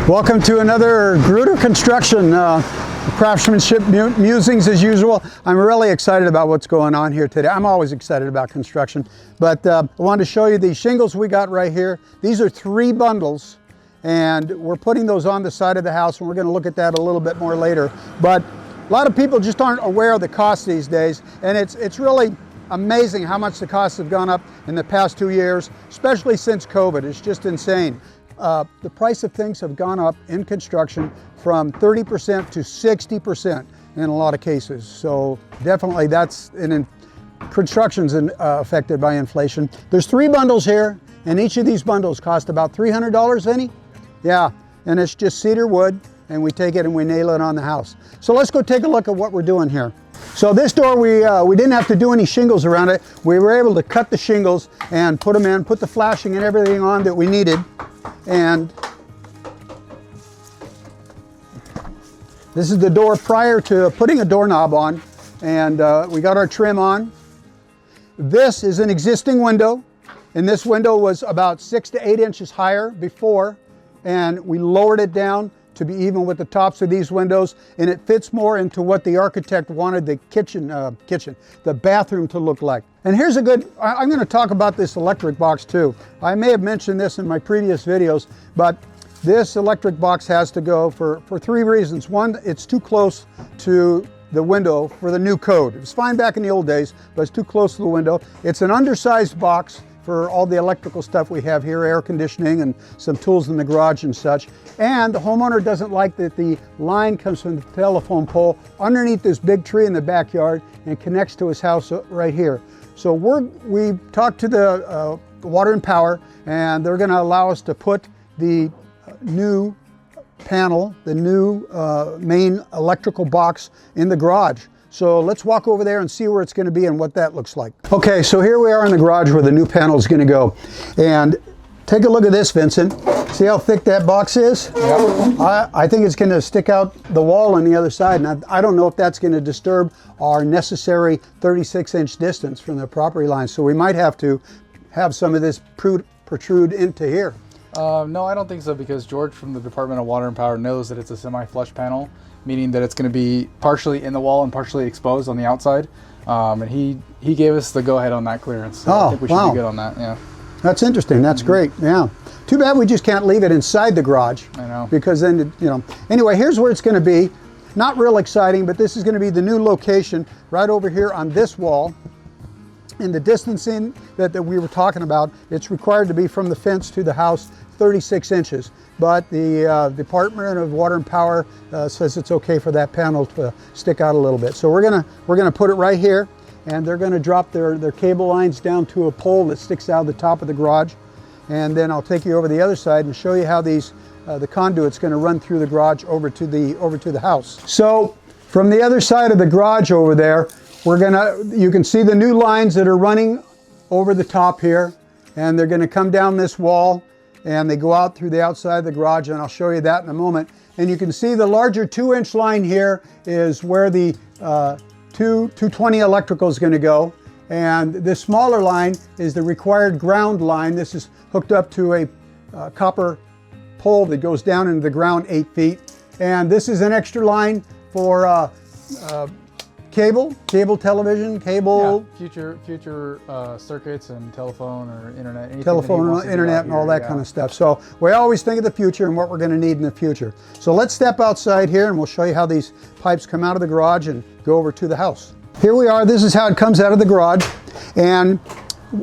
Welcome to another Gruder Construction craftsmanship musings as usual. I'm really excited about what's going on here today. I'm always excited about construction, but I wanted to show you these shingles we got right here. These are 3 bundles, and we're putting those on the side of the house, and we're going to look at that a little bit more later. But a lot of people just aren't aware of the cost these days, and it's really amazing how much the costs have gone up in the past 2 years, especially since COVID. It's just insane. The price of things have gone up in construction from 30% to 60% in a lot of cases. So definitely construction's affected by inflation. There's 3 bundles here, and each of these bundles cost about $300, Vinny? Yeah, and it's just cedar wood, and we take it and we nail it on the house. So let's go take a look at what we're doing here. So this door, we didn't have to do any shingles around it. We were able to cut the shingles and put them in, put the flashing and everything on that we needed. And this is the door prior to putting a doorknob on, and we got our trim on. This is an existing window, and this window was about 6 to 8 inches higher before, and we lowered it down to be even with the tops of these windows, and it fits more into what the architect wanted the the bathroom to look like. And here's I'm going to talk about this electric box too. I may have mentioned this in my previous videos, but this electric box has to go for 3 reasons. One, it's too close to the window for the new code. It was fine back in the old days, but it's too close to the window. It's an undersized box for all the electrical stuff we have here, air conditioning and some tools in the garage and such. And the homeowner doesn't like that the line comes from the telephone pole underneath this big tree in the backyard and connects to his house right here. So we talked to the Water and Power, and they're gonna allow us to put the new panel, the new main electrical box in the garage. So let's walk over there and see where it's going to be and what that looks like. Okay, so here we are in the garage where the new panel is going to go. And take a look at this, Vincent. See how thick that box is? Yep. I think it's going to stick out the wall on the other side. And I don't know if that's going to disturb our necessary 36-inch distance from the property line. So we might have to have some of this protrude into here. No, I don't think so, because George from the Department of Water and Power knows that it's a semi-flush panel, meaning that it's going to be partially in the wall and partially exposed on the outside. And he gave us the go-ahead on that clearance. So I think we should be good on that, yeah. That's interesting. That's great, yeah. Too bad we just can't leave it inside the garage. I know. Because then, Anyway, here's where it's going to be. Not real exciting, but this is going to be the new location right over here on this wall. And the distancing that we were talking about, it's required to be from the fence to the house 36 inches. But the Department of Water and Power says it's okay for that panel to stick out a little bit. So we're gonna put it right here, and they're gonna drop their cable lines down to a pole that sticks out of the top of the garage. And then I'll take you over the other side and show you how the conduit's gonna run through the garage over to the house. So from the other side of the garage over there, you can see the new lines that are running over the top here, and they're gonna come down this wall, and they go out through the outside of the garage, and I'll show you that in a moment. And you can see the larger 2-inch line here is where the 220 electrical is gonna go. And this smaller line is the required ground line. This is hooked up to a copper pole that goes down into the ground 8 feet. And this is an extra line for cable television, cable. Yeah, future circuits and telephone or internet. Telephone, internet, and all that kind of stuff. So we always think of the future and what we're going to need in the future. So let's step outside here, and we'll show you how these pipes come out of the garage and go over to the house. Here we are. This is how it comes out of the garage, and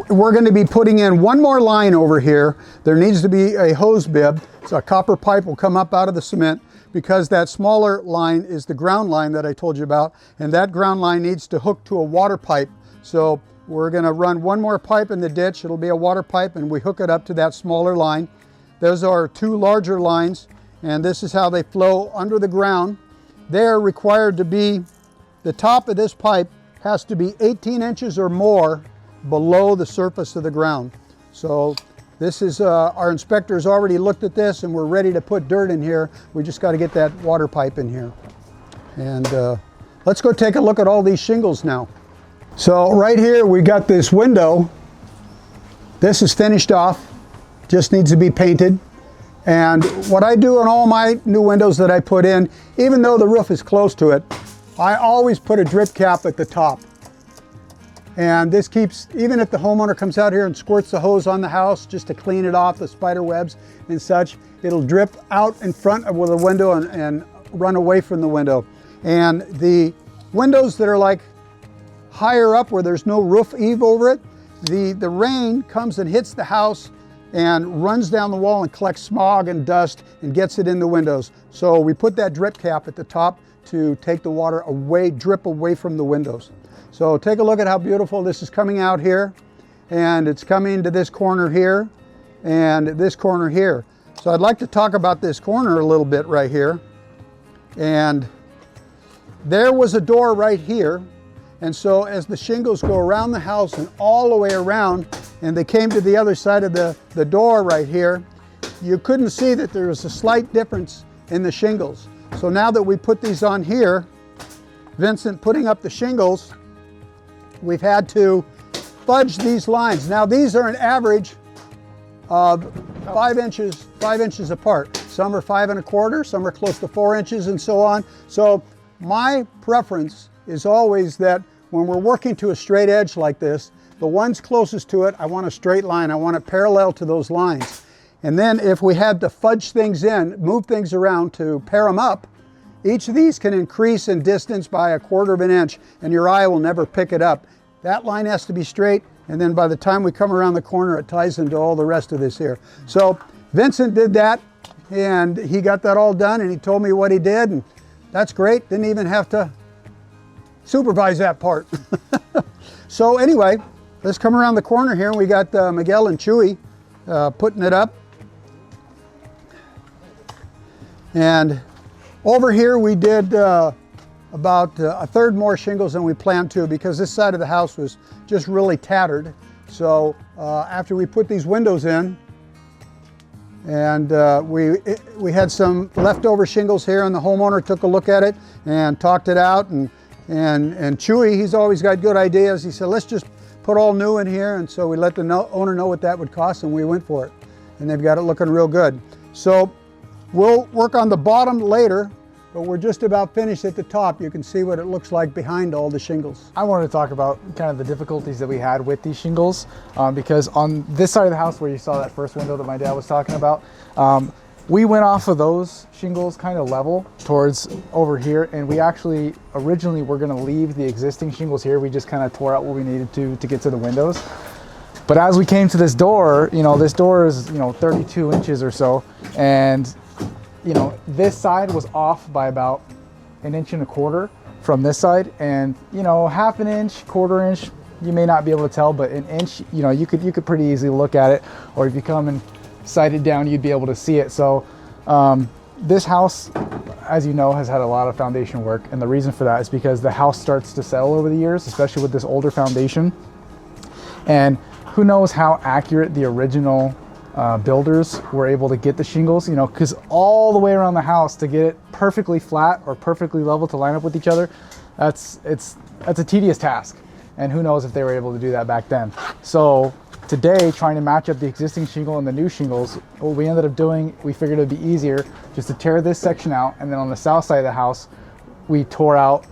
we're going to be putting in one more line over here. There needs to be a hose bib. So a copper pipe will come up out of the cement, because that smaller line is the ground line that I told you about, and that ground line needs to hook to a water pipe. So we're going to run one more pipe in the ditch. It'll be a water pipe, and we hook it up to that smaller line. Those are 2 larger lines, and this is how they flow under the ground. They're required to be, the top of this pipe has to be 18 inches or more below the surface of the ground. So this is, our inspector's already looked at this, and we're ready to put dirt in here. We just got to get that water pipe in here. And let's go take a look at all these shingles now. So right here we got this window. This is finished off, just needs to be painted. And what I do on all my new windows that I put in, even though the roof is close to it, I always put a drip cap at the top. And this keeps, even if the homeowner comes out here and squirts the hose on the house just to clean it off the spider webs and such, it'll drip out in front of the window and run away from the window. And the windows that are like higher up where there's no roof eave over it, the rain comes and hits the house and runs down the wall and collects smog and dust and gets it in the windows. So we put that drip cap at the top to take the water away, drip away from the windows. So take a look at how beautiful this is coming out here, and it's coming to this corner here and this corner here. So I'd like to talk about this corner a little bit right here. And there was a door right here. And so as the shingles go around the house and all the way around, and they came to the other side of the door right here, you couldn't see that there was a slight difference in the shingles. So now that we put these on here, Vincent putting up the shingles, we've had to fudge these lines. Now these are an average of 5 inches apart. Some are 5 1/4, some are close to 4 inches and so on. So my preference is always that when we're working to a straight edge like this, the ones closest to it, I want a straight line. I want it parallel to those lines. And then if we had to fudge things in, move things around to pair them up, each of these can increase in distance by 1/4 of an inch, and your eye will never pick it up. That line has to be straight, and then by the time we come around the corner, it ties into all the rest of this here. So Vincent did that, and he got that all done, and he told me what he did, and that's great. Didn't even have to supervise that part. So anyway, let's come around the corner here, and we got Miguel and Chewy putting it up. And over here we did about a third more shingles than we planned to, because this side of the house was just really tattered. So after we put these windows in, and we had some leftover shingles here, and the homeowner took a look at it and talked it out, and Chewy, he's always got good ideas. He said, let's just put all new in here, and so we let the owner know what that would cost, and we went for it. And they've got it looking real good. So we'll work on the bottom later, but we're just about finished at the top. You can see what it looks like behind all the shingles. I wanted to talk about kind of the difficulties that we had with these shingles, because on this side of the house where you saw that first window that my dad was talking about, we went off of those shingles kind of level towards over here, and we actually originally were going to leave the existing shingles here. We just kind of tore out what we needed to get to the windows. But as we came to this door, this door is 32 inches or so, and this side was off by about 1 1/4 inches from this side, and 1/2 inch, 1/4 inch, you may not be able to tell, but 1 inch, you could pretty easily look at it, or if you come and sight it down, you'd be able to see it. So this house, as you know, has had a lot of foundation work, and the reason for that is because the house starts to settle over the years, especially with this older foundation, and who knows how accurate the original builders were able to get the shingles, because all the way around the house to get it perfectly flat or perfectly level to line up with each other, that's a tedious task, and who knows if they were able to do that back then. So today, trying to match up the existing shingle and the new shingles, what we ended up doing, we figured it'd be easier just to tear this section out, and then on the south side of the house, we tore out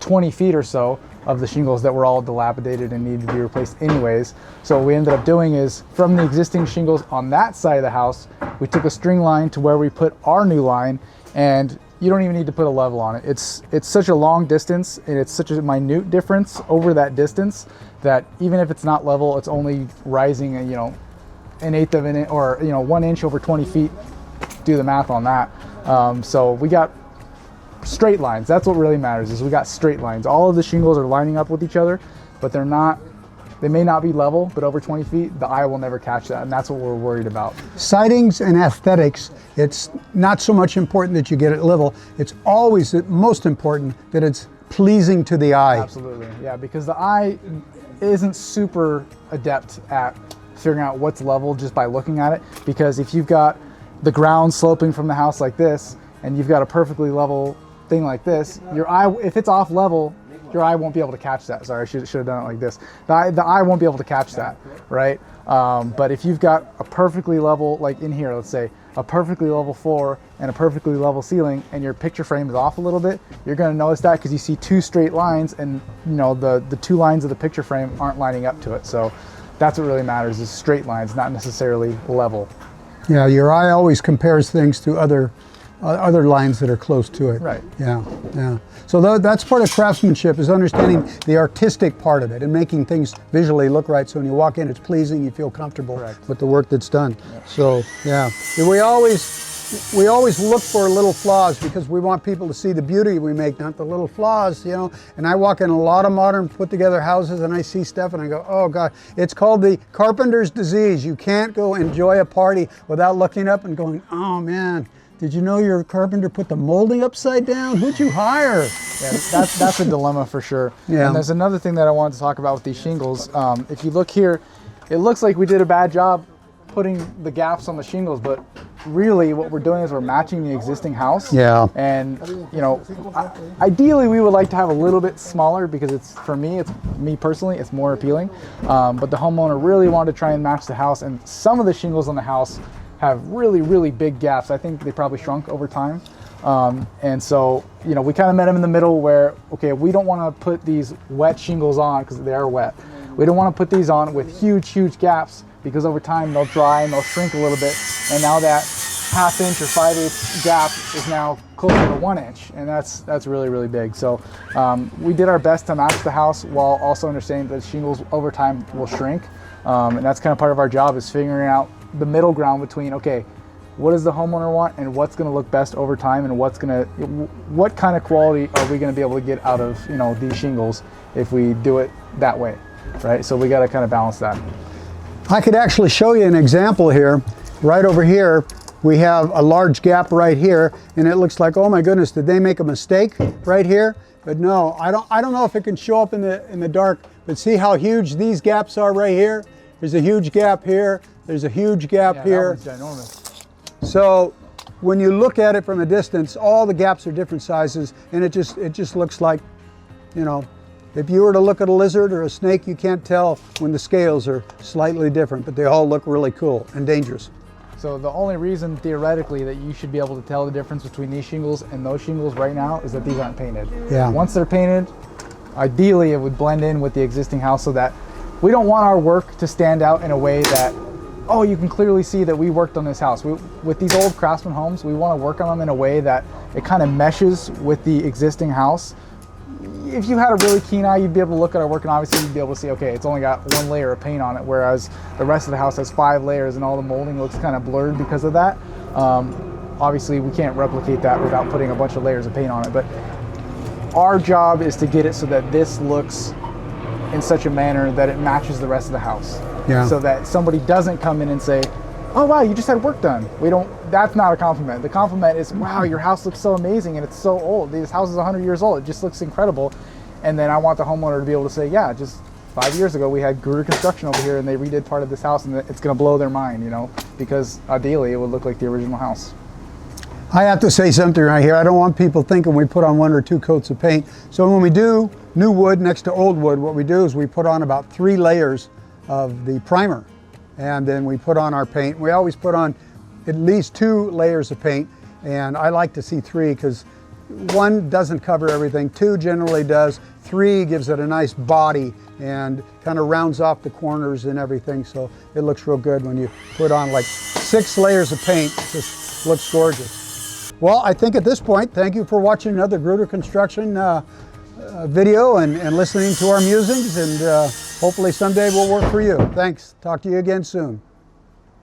20 feet or so of the shingles that were all dilapidated and needed to be replaced anyways. So what we ended up doing is, from the existing shingles on that side of the house, we took a string line to where we put our new line, and you don't even need to put a level on it. It's such a long distance, and it's such a minute difference over that distance that even if it's not level, it's only rising 1/8 of an inch, or 1 inch over 20 feet. Do the math on that. So we got straight lines. That's what really matters, is we got straight lines. All of the shingles are lining up with each other, but they may not be level, but over 20 feet, the eye will never catch that, and that's what we're worried about. Sidings and aesthetics, it's not so much important that you get it level. It's always the most important that it's pleasing to the eye. Absolutely, yeah, because the eye isn't super adept at figuring out what's level just by looking at it, because if you've got the ground sloping from the house like this, and you've got a perfectly level thing like this, your eye, if it's off level, your eye won't be able to catch that. Sorry, I should have done it like this. The eye won't be able to catch that, right? But if you've got a perfectly level, like in here, let's say, a perfectly level floor and a perfectly level ceiling, and your picture frame is off a little bit, you're going to notice that because you see two straight lines, and you know the two lines of the picture frame aren't lining up to it. So that's what really matters, is straight lines, not necessarily level. Yeah, your eye always compares things to other lines that are close to it. Right. Yeah, yeah. So that's part of craftsmanship, is understanding the artistic part of it and making things visually look right. So when you walk in, it's pleasing, you feel comfortable Correct. with the work that's done. Yeah. So yeah, we always look for little flaws because we want people to see the beauty we make, not the little flaws, you know. And I walk in a lot of modern put together houses and I see stuff and I go, oh God, it's called the carpenter's disease. You can't go enjoy a party without looking up and going, oh man, did you know your carpenter put the molding upside down? Who'd you hire? Yeah, that's a dilemma for sure. Yeah. And there's another thing that I wanted to talk about with these shingles. If you look here, it looks like we did a bad job putting the gaps on the shingles, but really what we're doing is we're matching the existing house. Yeah. And you know, ideally we would like to have a little bit smaller because it's me personally, it's more appealing. But the homeowner really wanted to try and match the house, and some of the shingles on the house have really, really big gaps. I think they probably shrunk over time. And so, you know, we kind of met them in the middle where, okay, we don't want to put these wet shingles on because they are wet. We don't want to put these on with huge, huge gaps because over time they'll dry and they'll shrink a little bit. And now that ½ or 5/8 gap is now closer to 1 inch. And that's really, really big. So we did our best to match the house while also understanding that shingles over time will shrink. And that's kind of part of our job, is figuring out the middle ground between, okay, what does the homeowner want and what's going to look best over time, and what kind of quality are we going to be able to get out of, you know, these shingles if we do it that way, right? So we got to kind of balance that. I could actually show you an example here. Right over here, we have a large gap right here, and it looks like, oh my goodness, did they make a mistake right here? But no, I don't know if it can show up in the dark, but see how huge these gaps are right here? There's a huge gap here. There's a huge gap here. That one's ginormous. So when you look at it from a distance, all the gaps are different sizes, and it just looks like, you know, if you were to look at a lizard or a snake, you can't tell when the scales are slightly different, but they all look really cool and dangerous. So the only reason theoretically that you should be able to tell the difference between these shingles and those shingles right now is that these aren't painted. Yeah. Once they're painted, ideally it would blend in with the existing house, so that we don't want our work to stand out in a way that, oh, you can clearly see that we worked on this house. With these old craftsman homes, we want to work on them in a way that it kind of meshes with the existing house. If you had a really keen eye, you'd be able to look at our work and obviously you'd be able to see, okay, it's only got 1 layer of paint on it, whereas the rest of the house has 5 layers and all the molding looks kind of blurred because of that. Obviously, we can't replicate that without putting a bunch of layers of paint on it, but our job is to get it so that this looks in such a manner that it matches the rest of the house. Yeah. So that somebody doesn't come in and say, oh wow, you just had work done. That's not a compliment. The compliment is, wow, your house looks so amazing and it's so old. This house is 100 years old. It just looks incredible. And then I want the homeowner to be able to say, yeah, just 5 years ago we had Gruder Construction over here and they redid part of this house, and it's gonna blow their mind, you know, because ideally it would look like the original house. I have to say something right here. I don't want people thinking we put on 1 or 2 coats of paint. So when we do new wood next to old wood, what we do is we put on about 3 layers of the primer, and then we put on our paint. We always put on at least 2 layers of paint, and I like to see 3 because 1 doesn't cover everything, 2 generally does, 3 gives it a nice body and kind of rounds off the corners and everything, so it looks real good when you put on like 6 layers of paint. It just looks gorgeous. Well, I think at this point, thank you for watching another Gruder Construction video and listening to our musings, and hopefully someday we'll work for you. Thanks. Talk to you again soon.